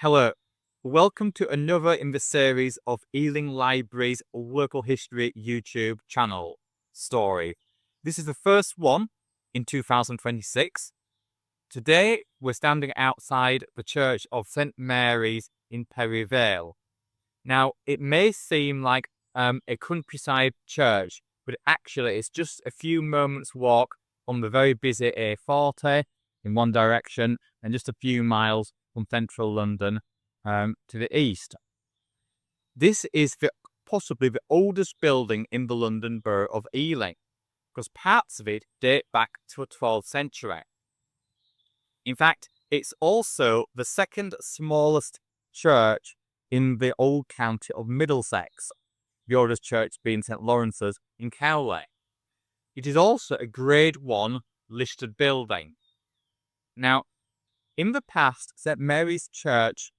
Hello, welcome to another in the series of Ealing Library's Local History YouTube channel story. This is the first one in 2026. Today we're standing outside the Church of St Mary's in Perivale. Now it may seem like a countryside church, but actually it's just a few moments walk from the very busy A40 in one direction and just a few miles from central London to the east. This is possibly the oldest building in the London borough of Ealing, because parts of it date back to the 12th century. In fact, it's also the second smallest church in the old county of Middlesex, the oldest church being St Lawrence's in Cowley. It is also a Grade 1 listed building. Now, in the past, St Mary's Church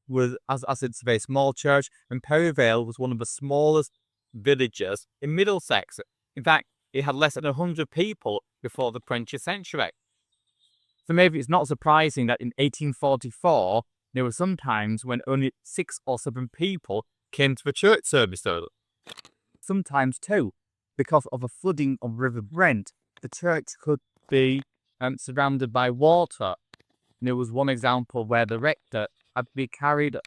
was, as it's a very small church, and Perivale was one of the smallest villages in Middlesex. In fact, it had less than 100 people before the 20th century. So maybe it's not surprising that in 1844, there were some times when only 6 or 7 people came to the church service. Sometimes too, because of a flooding of River Brent, the church could be surrounded by water. And there was one example where the rector had to be carried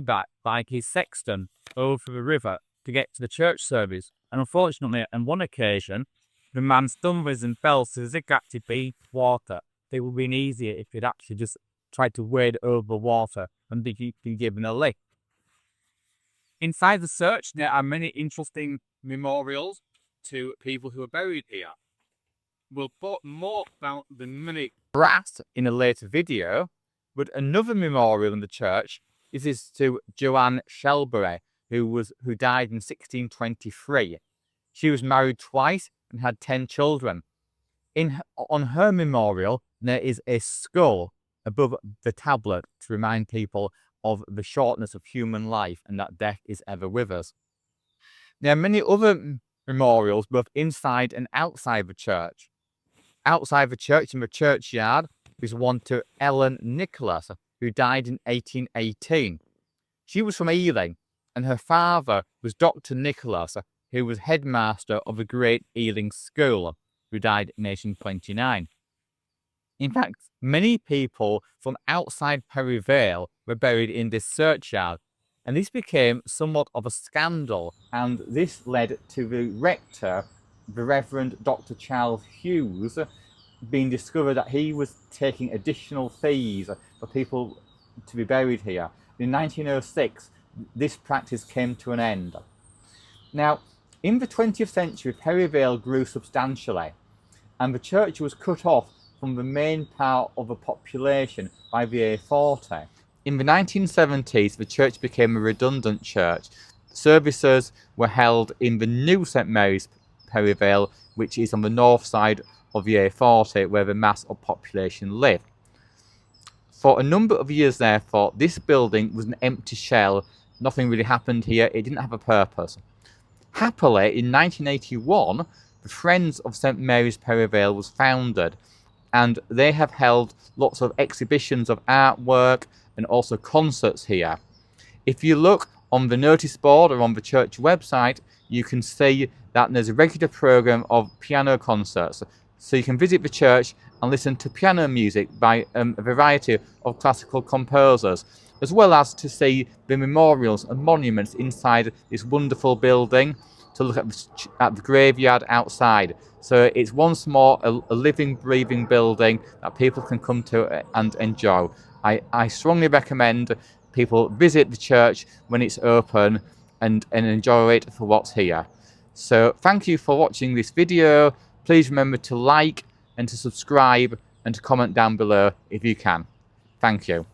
back by his sexton over the river to get to the church service. And unfortunately, on one occasion, the man stumbled and fell to the zigzagged beneath water. It would have been easier if he'd actually just tried to wade over the water and be given a lift. Inside the church, there are many interesting memorials to people who are buried here. We'll talk more about the many brass in a later video, but another memorial in the church is to Joanne Shelbury, who died in 1623. She was married twice and had 10 children. On her memorial, there is a skull above the tablet to remind people of the shortness of human life and that death is ever with us. There are many other memorials both inside and outside the church. Outside the church, in the churchyard, is one to Ellen Nicholas, who died in 1818. She was from Ealing, and her father was Dr. Nicholas, who was headmaster of the Great Ealing School, who died in 1829. In fact, many people from outside Perivale were buried in this churchyard, and this became somewhat of a scandal, and this led to the rector, the Reverend Dr. Charles Hughes, being discovered that he was taking additional fees for people to be buried here. In 1906, this practice came to an end. Now, in the 20th century, Perivale grew substantially, and the church was cut off from the main part of the population by the A40. In the 1970s, the church became a redundant church. Services were held in the new St Mary's Perivale, which is on the north side of the A40, where the mass of population lived. For a number of years, therefore, this building was an empty shell. Nothing really happened here. It didn't have a purpose. Happily, in 1981, the Friends of St Mary's Perivale was founded, and they have held lots of exhibitions of artwork and also concerts here. If you look on the notice board or on the church website, you can see that there's a regular program of piano concerts. So you can visit the church and listen to piano music by a variety of classical composers, as well as to see the memorials and monuments inside this wonderful building, to look at the graveyard outside. So it's once more a living, breathing building that people can come to and enjoy. I strongly recommend people visit the church when it's open and enjoy it for what's here. So thank you for watching this video. Please remember to like and to subscribe and to comment down below if you can. Thank you.